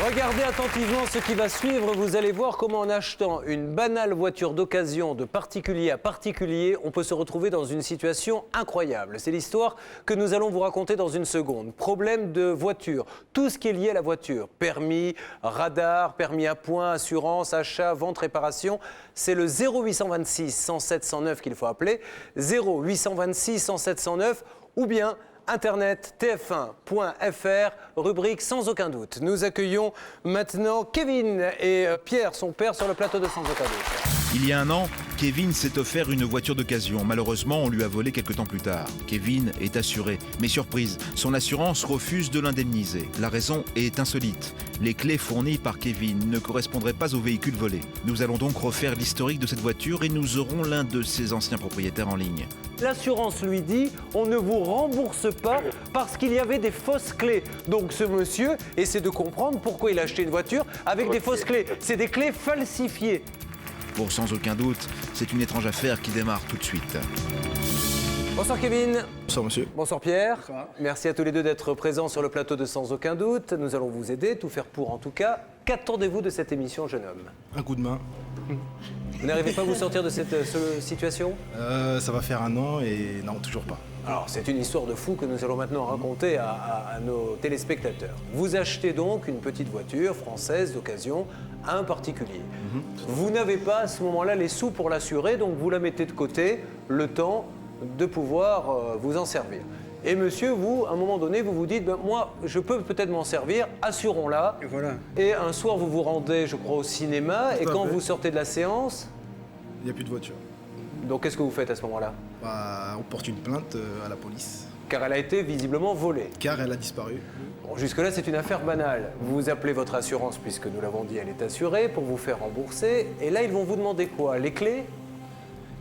Regardez attentivement ce qui va suivre. Vous allez voir comment en achetant une banale voiture d'occasion de particulier à particulier, on peut se retrouver dans une situation incroyable. C'est l'histoire que nous allons vous raconter dans une seconde. Problème de voiture, tout ce qui est lié à la voiture. Permis, radar, permis à point, assurance, achat, vente, réparation. C'est le 0826 107 109 qu'il faut appeler. 0826 107 109 ou bien Internet tf1.fr, rubrique sans aucun doute. Nous accueillons maintenant Kevin et Pierre, son père, sur le plateau de Sans aucun doute. Il y a un an, Kevin s'est offert une voiture d'occasion. Malheureusement, on lui a volé quelques temps plus tard. Kevin est assuré, mais surprise, son assurance refuse de l'indemniser. La raison est insolite. Les clés fournies par Kevin ne correspondraient pas au véhicule volé. Nous allons donc refaire l'historique de cette voiture et nous aurons l'un de ses anciens propriétaires en ligne. L'assurance lui dit on ne vous rembourse pas parce qu'il y avait des fausses clés. Donc ce monsieur essaie de comprendre pourquoi il a acheté une voiture avec des fausses clés. C'est des clés falsifiées. Pour Sans aucun doute, c'est une étrange affaire qui démarre tout de suite. Bonsoir Kevin. Bonsoir monsieur. Bonsoir Pierre. Bonsoir. Merci à tous les deux d'être présents sur le plateau de Sans aucun doute. Nous allons vous aider, tout faire pour en tout cas. Qu'attendez-vous de cette émission, jeune homme? Un coup de main. Vous n'arrivez pas à vous sortir de cette situation? Ça va faire un an et non, toujours pas. Alors, c'est une histoire de fou que nous allons maintenant raconter à nos téléspectateurs. Vous achetez donc une petite voiture française d'occasion à un particulier. Vous n'avez pas à ce moment-là les sous pour l'assurer, donc vous la mettez de côté le temps de pouvoir vous en servir. Et monsieur, vous, à un moment donné, vous vous dites, ben, moi, je peux peut-être m'en servir, assurons-la. Et voilà. Et un soir, vous vous rendez, je crois, au cinéma, et Tout à quand fait. vous sortez de la séance, Il n'y a plus de voiture. donc qu'est-ce que vous faites à ce moment-là? Bah, on porte une plainte à la police. Car elle a été visiblement volée. Car elle a disparu. Bon, jusque-là, c'est une affaire banale. Vous appelez votre assurance, puisque nous l'avons dit, elle est assurée, pour vous faire rembourser. Et là, ils vont vous demander quoi? Les clés?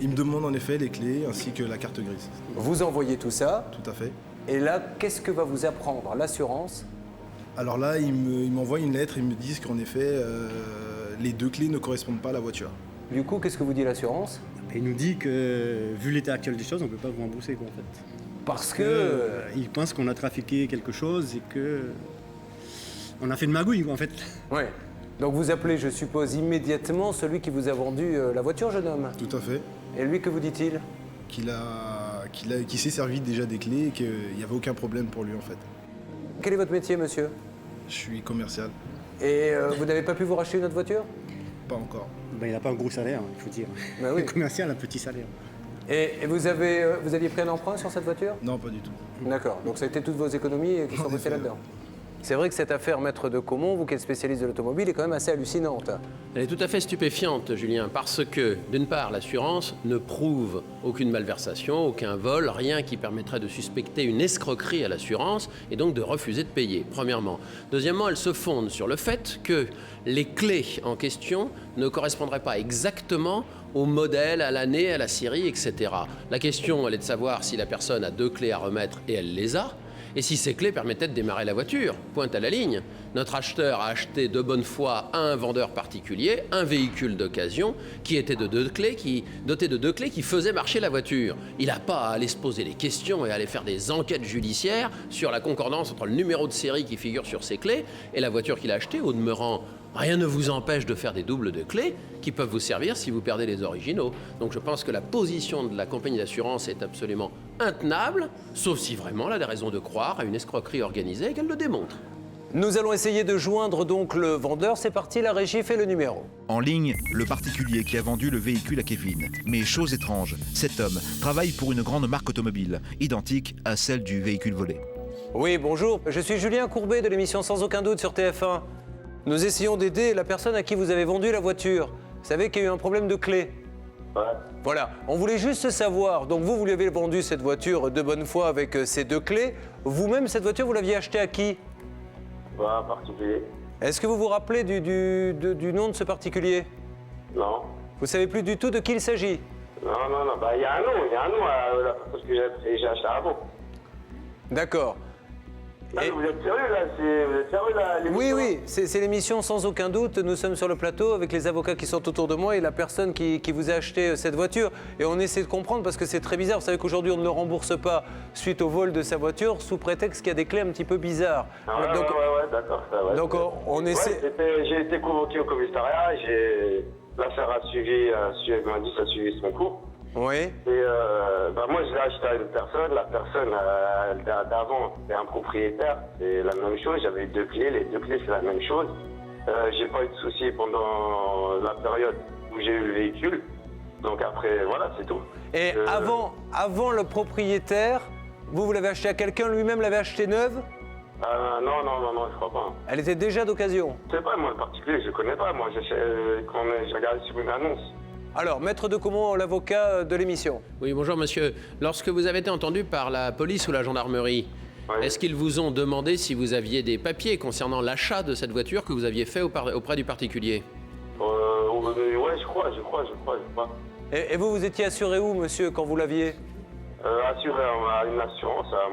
Il me demande en effet les clés ainsi que la carte grise. Vous envoyez tout ça. Tout à fait. Et là, qu'est-ce que va vous apprendre l'assurance? Alors là, ils m'envoient une lettre et ils me disent qu'en effet, les deux clés ne correspondent pas à la voiture. Du coup, qu'est-ce que vous dit l'assurance? Il nous dit que, vu l'état actuel des choses, on ne peut pas vous rembourser, quoi, en fait. Parce que... Il pense qu'on a trafiqué quelque chose et que... On a fait une magouille, quoi, en fait. Ouais. Donc vous appelez, je suppose, immédiatement celui qui vous a vendu la voiture, jeune homme. Tout à fait. Et lui, que vous dit-il? Qu'il s'est servi déjà des clés et qu'il n'y avait aucun problème pour lui en fait. Quel est votre métier, monsieur? Je suis commercial. Et vous n'avez pas pu vous racheter une autre voiture? Pas encore. Ben, il n'a pas un gros salaire, il faut dire. Ben oui. Le commercial a un petit salaire. Et vous aviez pris un emprunt sur cette voiture? Non, pas du tout. D'accord, donc ça a été toutes vos économies qui sont En passées effet. là-dedans. C'est vrai que cette affaire Maître de Caumont, vous qui êtes spécialiste de l'automobile, est quand même assez hallucinante. Elle est tout à fait stupéfiante, Julien, parce que, d'une part, l'assurance ne prouve aucune malversation, aucun vol, rien qui permettrait de suspecter une escroquerie à l'assurance et donc de refuser de payer, premièrement. Deuxièmement, elle se fonde sur le fait que les clés en question ne correspondraient pas exactement au modèle, à l'année, à la série, etc. La question, elle est de savoir si la personne a deux clés à remettre et elle les a. Et si ces clés permettaient de démarrer la voiture, pointe à la ligne. Notre acheteur a acheté de bonne foi à un vendeur particulier un véhicule d'occasion qui était doté de deux clés qui faisaient marcher la voiture. Il n'a pas à aller se poser des questions et à aller faire des enquêtes judiciaires sur la concordance entre le numéro de série qui figure sur ces clés et la voiture qu'il a achetée. Au demeurant, rien ne vous empêche de faire des doubles de clés qui peuvent vous servir si vous perdez les originaux. Donc je pense que la position de la compagnie d'assurance est absolument intenable, sauf si vraiment elle a des raisons de croire à une escroquerie organisée et qu'elle le démontre. Nous allons essayer de joindre donc le vendeur. C'est parti, la régie fait le numéro. En ligne, le particulier qui a vendu le véhicule à Kevin. Mais chose étrange, cet homme travaille pour une grande marque automobile, identique à celle du véhicule volé. Oui, bonjour, je suis Julien Courbet de l'émission Sans aucun doute sur TF1. Nous essayons d'aider la personne à qui vous avez vendu la voiture. Vous savez qu'il y a eu un problème de clé. Ouais. Voilà, on voulait juste savoir, donc vous lui avez vendu cette voiture de bonne foi avec ces deux clés. Vous-même, cette voiture, vous l'aviez achetée à qui? Bah, un particulier. Est-ce que vous vous rappelez du nom de ce particulier? Non. Vous savez plus du tout de qui il s'agit? Non. Bah, il y a un nom à la personne que j'ai acheté avant. D'accord. mais vous êtes sérieux là? Vous êtes sérieux là? Oui, oui, c'est l'émission sans aucun doute. Nous sommes sur le plateau avec les avocats qui sont autour de moi et la personne qui vous a acheté cette voiture. Et on essaie de comprendre parce que c'est très bizarre. Vous savez qu'aujourd'hui, on ne le rembourse pas suite au vol de sa voiture sous prétexte qu'il y a des clés un petit peu bizarres. Ah, ouais, donc, ouais, d'accord. Ça, ouais, donc on essaie... J'ai été convoqué au commissariat. L'affaire a suivi son cours. Oui. Et moi, je l'ai acheté à une personne. La personne d'avant, c'est un propriétaire. C'est la même chose. J'avais 2 clés. Les 2 clés, c'est la même chose. J'ai pas eu de soucis pendant la période où j'ai eu le véhicule. Donc après, voilà, c'est tout. Et avant le propriétaire, vous l'avez acheté à quelqu'un, lui-même l'avait acheté neuve? Non, je crois pas. Elle était déjà d'occasion? C'est pas moi le particulier, je connais pas. Moi, j'ai regardé sur une annonce. Alors, Maître Decomont, l'avocat de l'émission. Oui, bonjour monsieur. Lorsque vous avez été entendu par la police ou la gendarmerie, Oui. est-ce qu'ils vous ont demandé si vous aviez des papiers concernant l'achat de cette voiture que vous aviez fait auprès du particulier? Ouais, je crois. Et vous étiez assuré où, monsieur, quand vous l'aviez? Assuré à une assurance, à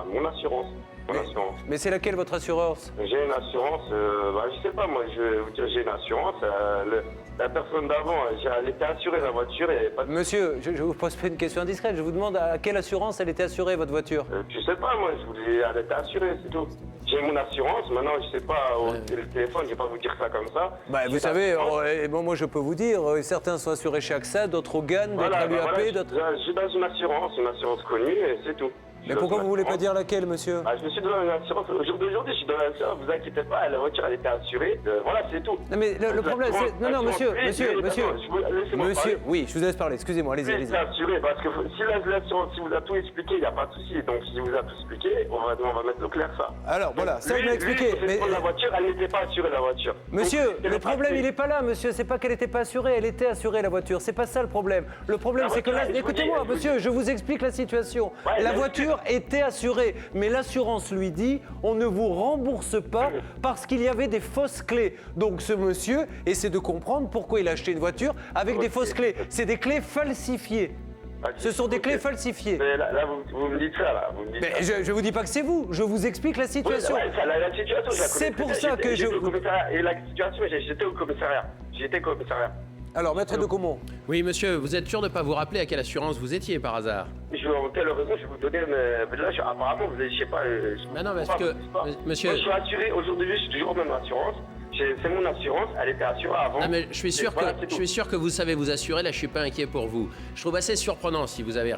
mon assurance. Mais c'est laquelle votre assurance? J'ai une assurance, je sais pas, moi, je vais vous dire, j'ai une assurance. La personne d'avant, elle était assurée, la voiture, et pas de... Monsieur, je vous pose pas une question indiscrète, je vous demande à quelle assurance elle était assurée, votre voiture? Je sais pas, moi, elle était assurée, c'est tout. J'ai mon assurance, maintenant, je sais pas, au téléphone, je vais pas vous dire ça comme ça. Vous savez, moi je peux vous dire, certains sont assurés chez AXA, d'autres au GAN, d'autres à l'UAP, d'autres... Je suis dans une assurance connue, et c'est tout. Mais pourquoi vous voulez pas dire laquelle, monsieur? Je me suis dans une assurance. Au jour d'aujourd'hui, je suis dans l'assurance. Vous inquiétez pas, la voiture, elle était assurée. Voilà, c'est tout. Non, mais le problème, c'est... Non, monsieur. Oui, je vous laisse parler. Excusez-moi, allez-y. C'est assuré, parce que si l'assurance, si vous a tout expliqué, il n'y a pas de souci. Donc, si vous a tout expliqué, on va mettre au clair ça. Alors, voilà, ça il m'a expliqué. Mais la voiture, elle n'était pas assurée, la voiture. Monsieur, le problème, il n'est pas là, monsieur. C'est pas qu'elle n'était pas assurée, elle était assurée, la voiture. C'est pas ça le problème. Le problème, c'est que là... Écoutez-moi, monsieur, je vous explique la situation. La voiture était assurée. Mais l'assurance lui dit, on ne vous rembourse pas parce qu'il y avait des fausses clés. Donc ce monsieur essaie de comprendre pourquoi il a acheté une voiture avec des fausses clés. C'est des clés falsifiées. Ce sont des clés falsifiées. Mais là vous me dites ça, là. Je ne vous dis pas que c'est vous, je vous explique la situation. La situation, je la connais. C'est pour ça que je... Et la situation, j'étais au commissariat. Alors, Maître Decomont. Oui, monsieur, vous êtes sûr de ne pas vous rappeler à quelle assurance vous étiez par hasard? Quelle raison je vais vous donner, mais là, apparemment, vous je sais pas... Mais non, parce que, monsieur... Moi, je suis assuré, aujourd'hui, je suis toujours en même assurance. C'est mon assurance, elle était assurée avant. Non, mais je suis sûr que vous savez vous assurer, là je suis pas inquiet pour vous. Je trouve assez surprenant, si vous avez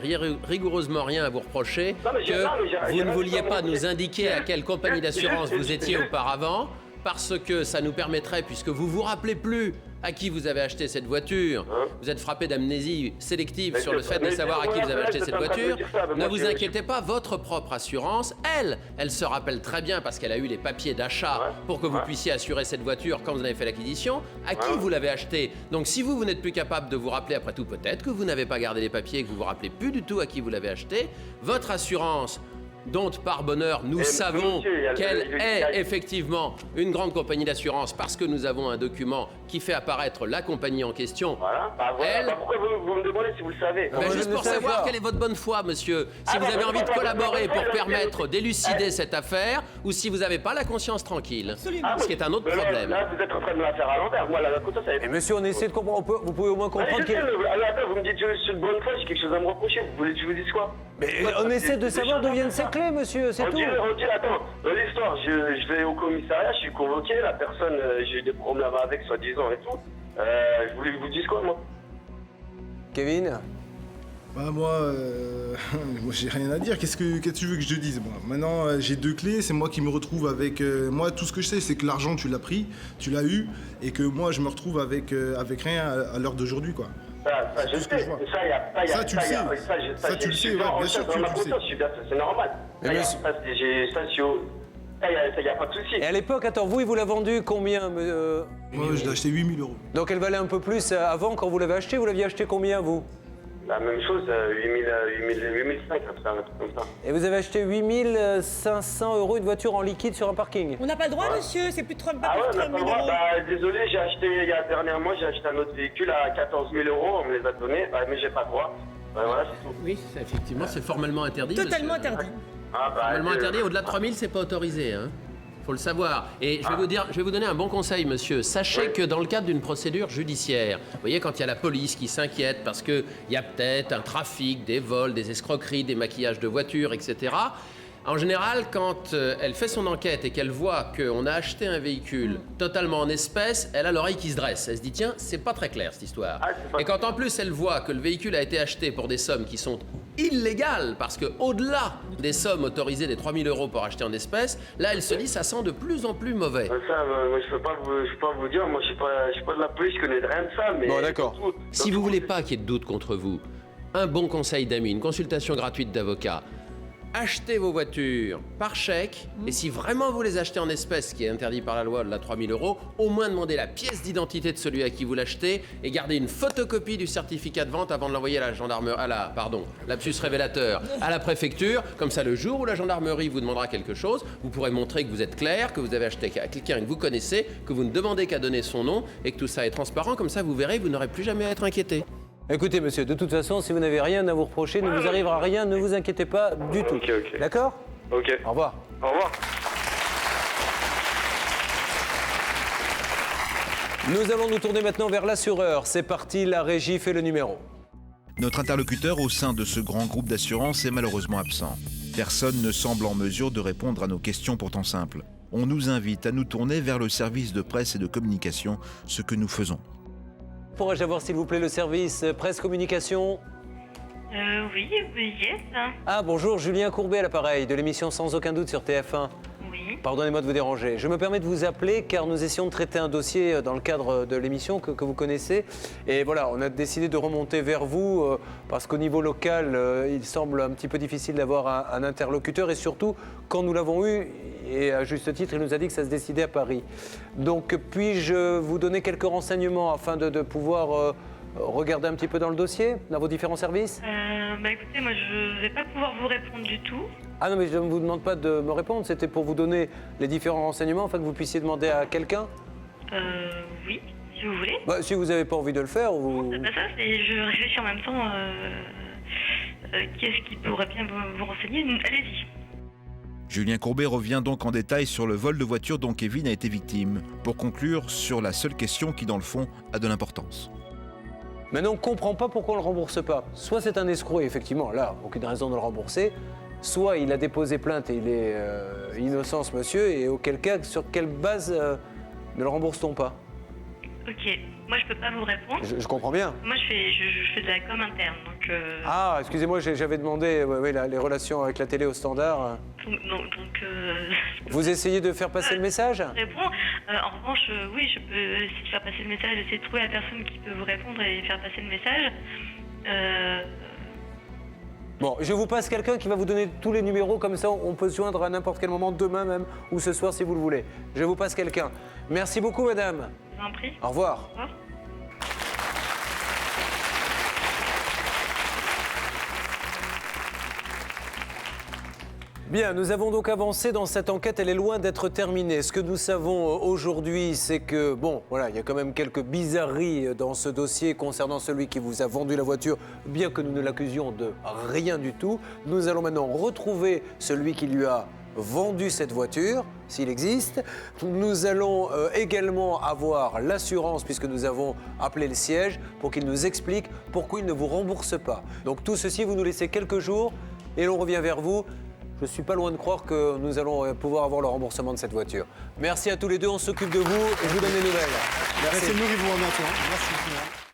rigoureusement rien à vous reprocher, que vous ne vouliez pas nous indiquer à quelle compagnie d'assurance vous étiez auparavant, parce que ça nous permettrait, puisque vous vous rappelez plus à qui vous avez acheté cette voiture, vous êtes frappé d'amnésie sélective sur le fait de savoir à qui vous avez acheté cette voiture, ne vous inquiétez pas, votre propre assurance, elle se rappelle très bien parce qu'elle a eu les papiers d'achat pour que vous puissiez assurer cette voiture quand vous en avez fait l'acquisition, à qui vous l'avez acheté. Donc si vous n'êtes plus capable de vous rappeler, après tout peut-être que vous n'avez pas gardé les papiers et que vous vous rappelez plus du tout à qui vous l'avez acheté, votre assurance, dont par bonheur nous savons qu'elle est effectivement une grande compagnie d'assurance parce que nous avons un document qui fait apparaître la compagnie en question. Voilà. Pourquoi vous me demandez si vous le savez? Juste pour savoir quelle est votre bonne foi, monsieur. Si vous avez envie de collaborer pour permettre d'élucider cette affaire ou si vous n'avez pas la conscience tranquille. Ce qui est un autre problème. Là, vous êtes en train de me la faire à l'envers. Moi, la conscience, elle est... Et monsieur, on essaie de comprendre. Vous pouvez au moins comprendre qu'il... Attends, vous me dites que je suis de bonne foi, j'ai quelque chose à me reprocher. Vous voulez que je vous dise quoi? Mais on essaie de savoir d'où viennent ces clés, monsieur, c'est tout. Attends, dans l'histoire, je vais au commissariat, je suis convoqué, la personne, j'ai eu des problèmes avec, soi-disant et tout. Je voulais que vous dise quoi, moi? Kevin? Moi, j'ai rien à dire. Qu'est-ce que tu veux que je te dise? Maintenant, j'ai 2 clés, c'est moi qui me retrouve avec... moi, tout ce que je sais, c'est que l'argent, tu l'as pris, tu l'as eu, et que moi, je me retrouve avec rien à l'heure d'aujourd'hui, quoi. Ça, je sais. Ça, tu le sais. Ça, tu le sais, bien sûr que tu le sais. C'est normal. Il n'y a pas de souci. Et à l'époque, attends, il vous l'a vendu combien? Moi, je l'ai acheté 8 000 €. Donc elle valait un peu plus avant quand vous l'avez acheté. Vous l'aviez acheté combien, vous? La même chose, 8 500, un truc comme ça. Et vous avez acheté 8 500 € une voiture en liquide sur un parking? On n'a pas le droit, monsieur, c'est plus de 30 000 Ah ouais, on n'a pas le droit. Désolé, j'ai acheté, dernièrement, j'ai acheté un autre véhicule à 14 000 €, on me les a donnés, mais j'ai pas le droit. Voilà, c'est tout. Oui, effectivement, c'est formellement interdit. Totalement interdit. Ah, bah, Normalement interdit, au-delà de 3 000, c'est pas autorisé. Hein. Faut le savoir. Et je vais vous donner un bon conseil, monsieur. Sachez que dans le cadre d'une procédure judiciaire, vous voyez, quand il y a la police qui s'inquiète parce qu'il y a peut-être un trafic, des vols, des escroqueries, des maquillages de voitures, etc., en général, quand elle fait son enquête et qu'elle voit qu'on a acheté un véhicule totalement en espèces, elle a l'oreille qui se dresse. Elle se dit, tiens, c'est pas très clair cette histoire. Et quand en plus elle voit que le véhicule a été acheté pour des sommes qui sont illégales, parce qu'au-delà des sommes autorisées des 3 000 € pour acheter en espèces, là elle se dit, ça sent de plus en plus mauvais. Ça, moi, je peux pas vous dire, moi je suis pas de la police, je connais rien de ça, mais... Bon, d'accord. Si vous voulez pas qu'il y ait de doute contre vous, un bon conseil d'amis, une consultation gratuite d'avocat. Achetez vos voitures par chèque, et si vraiment vous les achetez en espèces, ce qui est interdit par la loi de la 3 000 €, au moins demandez la pièce d'identité de celui à qui vous l'achetez et gardez une photocopie du certificat de vente avant de l'envoyer à la gendarmerie, lapsus révélateur, à la préfecture. Comme ça, le jour où la gendarmerie vous demandera quelque chose, vous pourrez montrer que vous êtes clair, que vous avez acheté à quelqu'un que vous connaissez, que vous ne demandez qu'à donner son nom et que tout ça est transparent. Comme ça, vous verrez, vous n'aurez plus jamais à être inquiété. Écoutez, monsieur, de toute façon, si vous n'avez rien à vous reprocher, ne vous arrivera rien, ne vous inquiétez pas du tout. Ok. D'accord? Ok. Au revoir. Au revoir. Nous allons nous tourner maintenant vers l'assureur. C'est parti, la régie fait le numéro. Notre interlocuteur au sein de ce grand groupe d'assurance est malheureusement absent. Personne ne semble en mesure de répondre à nos questions pourtant simples. On nous invite à nous tourner vers le service de presse et de communication, ce que nous faisons. Pourrais-je avoir, s'il vous plaît, le service presse communication? Oui, yes. Ah, bonjour, Julien Courbet à l'appareil, de l'émission Sans aucun doute sur TF1. Oui. Pardonnez-moi de vous déranger. Je me permets de vous appeler car nous essayons de traiter un dossier dans le cadre de l'émission que vous connaissez. Et voilà, on a décidé de remonter vers vous parce qu'au niveau local, il semble un petit peu difficile d'avoir un interlocuteur. Et surtout, quand nous l'avons eu, et à juste titre, il nous a dit que ça se décidait à Paris. Donc, puis-je vous donner quelques renseignements afin de pouvoir regarder un petit peu dans le dossier, dans vos différents services? Écoutez, moi je vais pas pouvoir vous répondre du tout. Ah non, mais je ne vous demande pas de me répondre, c'était pour vous donner les différents renseignements afin que vous puissiez demander à quelqu'un. Oui, si vous voulez. Bah, si vous n'avez pas envie de le faire, vous... C'est pas ça, je réfléchis en même temps. Qu'est-ce qui pourrait bien vous renseigner? Allez-y. Julien Courbet revient donc en détail sur le vol de voiture dont Kevin a été victime, pour conclure sur la seule question qui, dans le fond, a de l'importance. Maintenant, on ne comprend pas pourquoi on ne le rembourse pas. Soit c'est un escroc, et effectivement, là, aucune raison de le rembourser. Soit il a déposé plainte et il est innocent, ce monsieur, et auquel cas, sur quelle base ne le rembourse-t-on pas? Ok, moi je peux pas vous répondre. Je comprends bien. Moi je fais de la com interne, donc... Ah, excusez-moi, j'avais demandé les relations avec la télé au standard. Vous essayez de faire passer le message? Réponds. En revanche, oui, je peux essayer de faire passer le message, essayer de trouver la personne qui peut vous répondre et faire passer le message. Bon, je vous passe quelqu'un qui va vous donner tous les numéros, comme ça on peut se joindre à n'importe quel moment, demain même, ou ce soir si vous le voulez. Je vous passe quelqu'un. Merci beaucoup, madame. Je vous en prie. Au revoir. Au revoir. Bien, nous avons donc avancé dans cette enquête, elle est loin d'être terminée. Ce que nous savons aujourd'hui, c'est que, bon, voilà, il y a quand même quelques bizarreries dans ce dossier concernant celui qui vous a vendu la voiture, bien que nous ne l'accusions de rien du tout. Nous allons maintenant retrouver celui qui lui a vendu cette voiture, s'il existe. Nous allons également avoir l'assurance, puisque nous avons appelé le siège, pour qu'il nous explique pourquoi il ne vous rembourse pas. Donc tout ceci, vous nous laissez quelques jours et l'on revient vers vous. Je ne suis pas loin de croire que nous allons pouvoir avoir le remboursement de cette voiture. Merci à tous les deux, on s'occupe de vous et je vous donne des nouvelles. C'est nous qui vous remercions. Merci.